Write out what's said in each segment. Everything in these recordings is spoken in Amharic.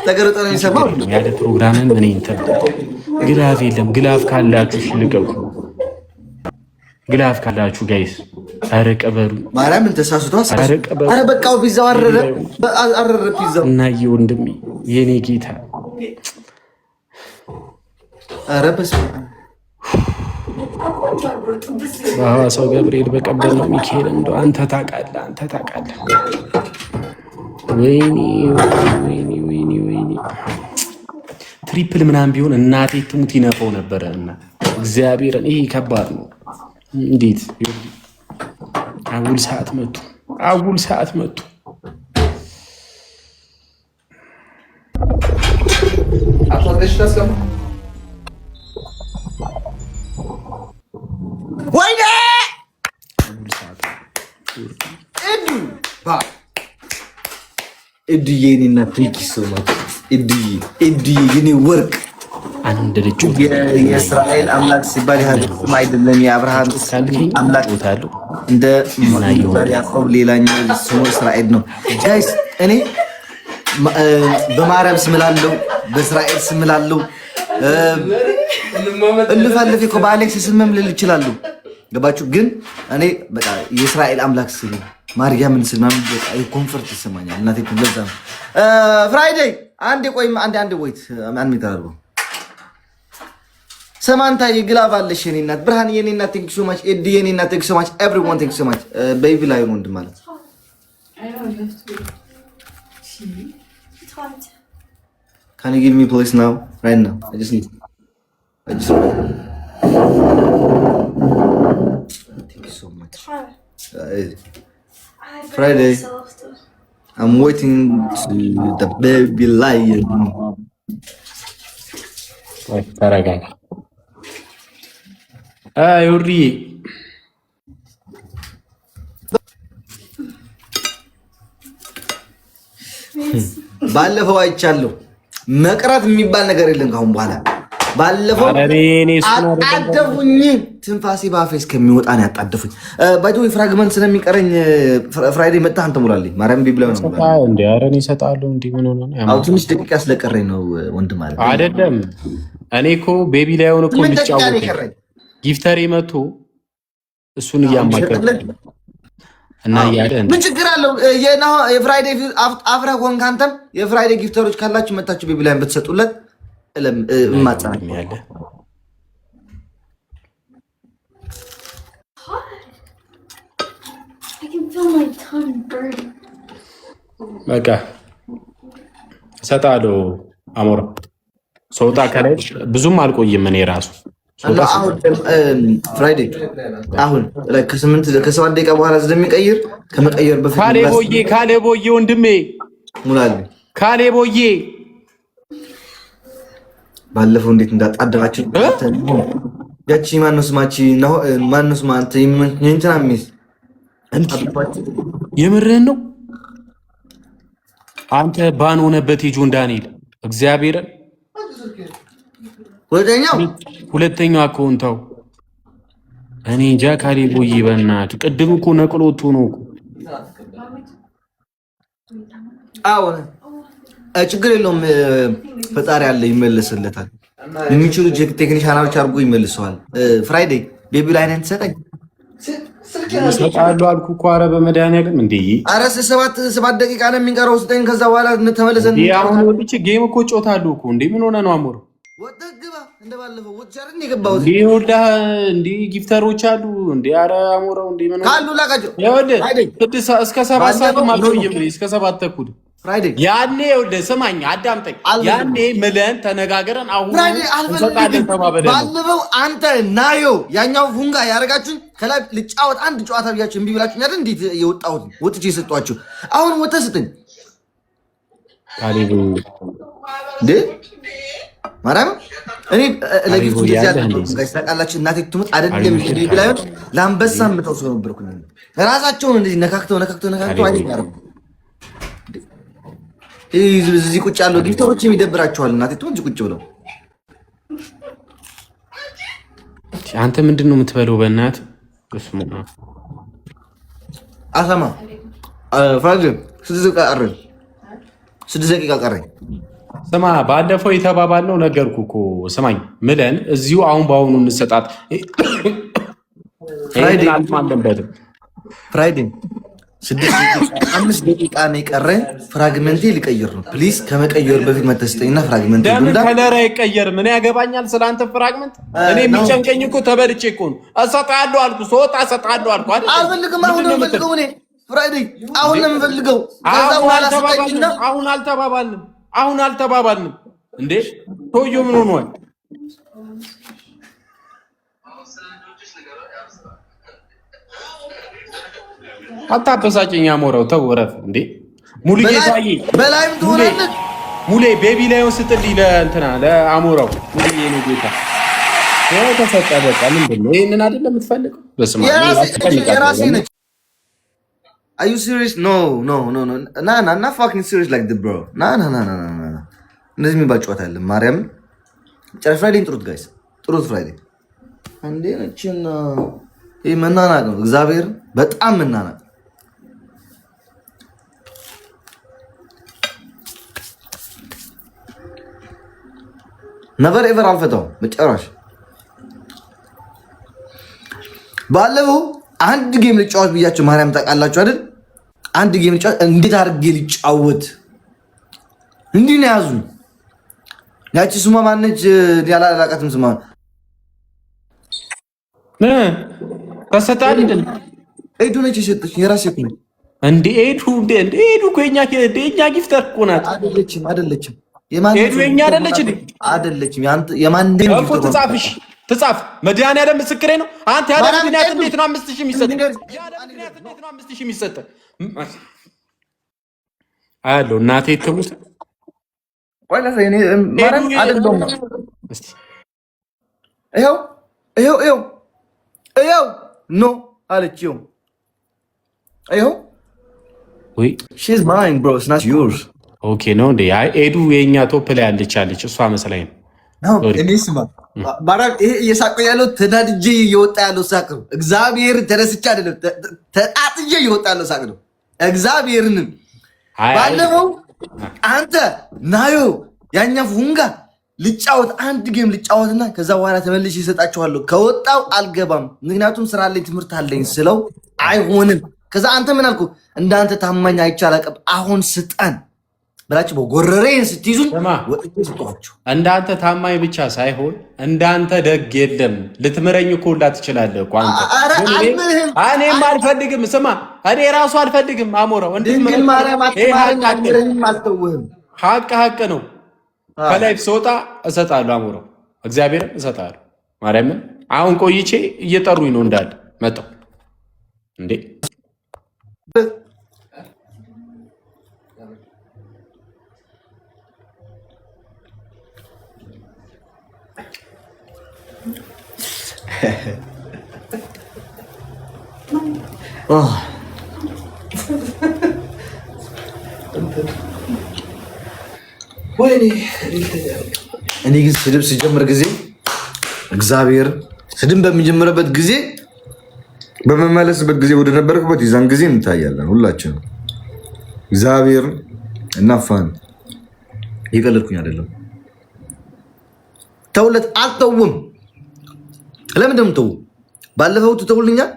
ተገርጦ ነው የሚሰማው ያለ ፕሮግራምን ምን እንትን ግላፍ የለም። ግላፍ ካላችሁ ልቀቁ። ግላፍ ካላችሁ ጋይስ ኧረ ቀበሩ ማርያምን ተሳስቶ ኧረ በቃው ፒዛው አረረ ፒዛው እና ወንድሜ የኔ ጌታ ኧረ በስመ አብ ሰው ገብርኤል በቀበል ነው ሚካኤል እንደው አንተ ታውቃለህ ወይኔ ትሪፕል ምናምን ቢሆን እናቴ ትሙት ይነፈው ነበረ እና እግዚአብሔርን ይሄ ከባድ ነው። እንዴት አጉል ሰዓት መጡ። ወይኔ እድዬ እኔና ትንኪ ሰማች እድዬ የኔ ወርቅ አንድ ልጅ የእስራኤል አምላክ ሲባል ያህልም አይደለም። የአብርሃም አምላክ እንደ ያዕቆብ ሌላኛው ስሙ እስራኤል ነው። ጋይስ እኔ በማርያም ስምላለው በእስራኤል ስምላለው እልፋለፍ እኮ በአሌክስ ስምም ልል ይችላሉ። ገባችሁ? ግን እኔ በቃ የእስራኤል አምላክ ስል ማርያምን ስል ምናምን በቃ ኮንፈርት ይሰማኛል። እናቴ ለዛ ነው ፍራይዴይ አንዴ ቆይም አንዴ ወይት አንድ ሚተራርቡ ሰማንታ የግላቭ አለሽ የኔ እናት ብርሃን የኔ እናት ቴንክ ሶ ማች ኤዲ የኔ እናት ቴንክ ሶ ማች ኤቭሪዋን ቴንክ ሶ ማች ቤቢ ላይ ወንድ ማለት Can you give me place now right now I just thank you so much Friday I'm waiting to the baby lion ተረጋጋ ዩሪ ባለፈው አይቻለሁ። መቅረት የሚባል ነገር የለም ካሁን በኋላ። ባለፈው አጣደፉኝ፣ ትንፋሴ ባፌ እስከሚወጣ ነው ያጣደፉኝ። ባይቶ ፍራግመንት ስለሚቀረኝ ፍራይዴ መጣህ አንተ ሙላልኝ ማርያም ቢብላ ነው እንዴ? ኧረ እኔ እሰጥሃለሁ። እንዴ ምን ሆነ ነው? አው ትንሽ ደቂቃ ስለቀረኝ ነው ወንድም ማለት አይደለም። እኔ እኮ ቤቢ ላይ ሆነ እኮ ልጫወት ጊፍተሬ መጥቶ እሱን እያማከረ እና ያለ ምን ችግር አለው? የፍራይዴ አፍራ ኮንክ አንተም የፍራይዴ ጊፍተሮች ካላችሁ መጣችሁ ቤቢ ላይ ብትሰጡለት ማጻፍ ያለ በቃ እሰጥሃለሁ። አሞራ ሰውጣ ከላይ ብዙም አልቆይም። እኔ ራሱ አሁን ፍራይዴ አሁን ከ7 ደቂቃ በኋላ ስለሚቀይር ከመቀየር በፊት ካሌቦዬ ወንድሜ ሙላል ካሌቦዬ ባለፈው እንዴት እንዳጣደራችሁ ያቺ ማነው ስማንተ እንትና ሚስ የምርህን ነው አንተ ባን ሆነበት የጆን ዳንኤል እግዚአብሔርን ሁለተኛው አካውንታው እኔ እንጃ ካሌቦዬ በእናትህ ቅድም እኮ ነቅሎቱ ነው እኮ አሁን ችግር የለውም ፈጣሪ ያለ ይመለስለታል። የሚችሉ ቴክኒሻኖች አድርጎ ይመልሰዋል። ፍራይዴ ቤቢ ላይ ነን ተሰጠኝ ሰጣሉ አልኩ እኮ። ኧረ በመድኃኒዓለም እንዴ! ኧረ 7 ደቂቃ ነው የሚቀረው ስጠኝ። ከዛ በኋላ ተመለሰን። አሁን ወጥቼ ጌም እኮ ጮታለሁ እኮ። እንዴ ምን ሆነ ነው አሞር? ወጥተህ ግባ እንደባለፈው ወጥቻለሁ የገባሁት እንዴ ጊፍተሮች አሉ እንዴ? ኧረ አሞራው እንዴ ምን ካሉ ላቃቸው እስከ 7 ሰዓት ማልቆይም እስከ 7 ተኩል ያኔ ይኸውልህ ስማኝ አዳምጠኝ። ያኔ ምለን ተነጋገረን አሁን እንሰጣለን ተባበለን። ባለፈው አንተ ናዮ ያኛው ፉንጋ ያረጋችሁኝ ከላይ ልጫወት አንድ ጨዋታ ብያችሁ እምቢ ብላችሁኝ አይደል? እንዴት የወጣሁት ወጥቼ የሰጧችሁ አሁን ወጥተህ ስጠኝ ካሌቡ እንዴ ማርያም እኔ ለጊፍቱ እንደዚህ ያለው ጋይስ ታውቃላችሁ። እናቴ ትሙት አይደለም እንዴ ብላዩ ለአንበሳ ምተው ሰው ነበርኩኝ። ራሳቸውን እንደዚህ ነካክተው አይደል ያረጉ እዚህ ቁጭ ያለው ጊፍተሮች የሚደብራቸዋል። እናቴ ትሙት ቁጭ ብለው አንተ ምንድን ነው የምትበለው? በእናትህ እሱማ አሰማ ፍራጅ ስለዚህ ጋር 6 ደቂቃ ቀረኝ። ስማ ባለፈው የተባባልነው ነገርኩ እኮ ስማኝ፣ ምለን እዚሁ አሁን በአሁኑ እንሰጣት ፍራይዴ አልማለበትም። ፍራይዴ 5 ደቂቃ ነው የቀረኝ። ፍራግመንቴ ሊቀይር ነው። ፕሊዝ ከመቀየር በፊት መተስጠኝና ፍራግመንቴ ለምን ከለር አይቀየርም? ምን ያገባኛል ስለአንተ ፍራግመንት? እኔ የሚጨንቀኝ እኮ ተበልቼ እኮ ነው። እሰጥሃለሁ አልኩ፣ ስወጣ እሰጥሃለሁ አልኩ አይደል? አልፈልግም። አሁን ነው የምፈልገው እኔ ፍራይዴ፣ አሁን ነው የምፈልገው። አሁን አልተባባልንም እንዴ? ቶዮ ምን ሆኗል? አታበሳጨኛ ሞራው ተው፣ እረፍ እንዴ ሙሉ ጌታዬ። በላይም ትሆናለህ ሙሌ ቤቢ ላይ ወስጥልኝ ለእንትና ለአሞራው ሙሉ የኔ ጌታ ያው ተሰጠ። በቃ ምንድን ነው ይሄንን አይደለም የምትፈልገው? በስማ የራሴ ነች። Are you serious? No. Nah, not fucking serious like that, bro. Nah. እንደዚህ የሚባል ጨዋታ አለ። ማርያም ጨረሽ ፍራይዴን ጥሩት ጋይስ፣ ጥሩት ፍራይዴ። አንዴ ነችን ይሄ መናናቅ ነው። እግዚአብሔር በጣም መናናቅ። ነቨር ኤቨር አልፈታው መጨረሻ። ባለፈው አንድ ጌም ልጫወት ብያቸው ማርያም ታውቃላችሁ አይደል? አንድ ጌም ልጫወት እንዴት አድርጌ ልጫወት እንዲህ ነው ያዙ። ያቺ ስሟ ማነች? ያላላቃትም ስሟ ከሰጣን እንዴ ኤዱ ነች የሰጠች። የራሴ እኮ ነው እንዴ ኤዱ እኮ የኛ ጊፍተር እኮ ናት። አይደለችም ኤዱ የኛ አይደለችም። የማን እኮ ትጻፍ መድኃኒዓለም ምስክሬ ነው። አንተ ያለ ምክንያት እንዴት ነው 5000 የሚሰጥ? ያለ ምክንያት እንዴት ነው 5000 የሚሰጥ? አሎ እናቴ ትሙት ወይ ለሰ እኔ ማረም አይደለም። እስቲ ይኸው ኖ አለችው። ይኸው ወይ she's mine bro, it's not yours. ኦኬ ነው እንዴ? አይ ኤዱ የኛ ቶፕ ላይ አለች እሷ መሰለኝ ነው። እኔ ስማ ባራም ይሄ እየሳቀ ያለው ተናድጄ እየወጣ ያለው ሳቅ ነው። እግዚአብሔር ተደስቼ አይደለም ተጣጥጄ እየወጣ ያለው ሳቅ ነው። እግዚአብሔርን ባለፈው አንተ ናዮ ያኛ ፉንጋ ልጫወት አንድ ጌም ልጫወትና ከዛ በኋላ ተመልሼ እሰጣቸዋለሁ። ከወጣው አልገባም ምክንያቱም ስራ አለኝ ትምህርት አለኝ ስለው አይሆንም። ከዛ አንተ ምን አልኩ? እንዳንተ ታማኝ አይቻላቀም አሁን ስጠን ብላችሁ በጎረሬን ስትይዙኝ ወጥቼ ስጧችሁ። እንዳንተ ታማኝ ብቻ ሳይሆን እንዳንተ ደግ የለም። ልትምረኝ እኮ ሁላ ትችላለህ እኮ አንተ። እኔም አልፈልግም። ስማ እኔ ራሱ አልፈልግም። አሞራው እንድምረኝ ማርያም አትምረኝም፣ አልተውህም። ሀቅ ነው። ከላይ ስወጣ እሰጣለሁ። አሞራው እግዚአብሔርን እሰጣለሁ። ማርያምን አሁን ቆይቼ እየጠሩኝ ነው እንዳለ መጣሁ እንዴ እኔ ግን ስድብ ሲጀምር ጊዜ እግዚአብሔር ስድብ በሚጀምርበት ጊዜ በመመለስበት ጊዜ ወደ ነበርኩበት ይዛን ጊዜ እንታያለን ሁላችንም። እግዚአብሔር እናፋን ይቀልልኩኝ አይደለም። ተውለት አልተውም። ለምን እንደምተው ባለፈው ትተውልኛል።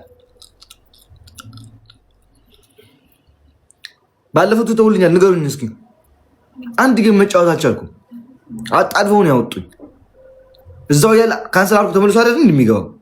ባለፈው ትተውልኛል። ንገሩኝ እስኪ አንድ ጌም መጫወት አልቻልኩም። አጣድፈውን ያወጡኝ እዛው ያለ ካንሰል አልኩ። ተመልሶ አይደል እንደሚገባው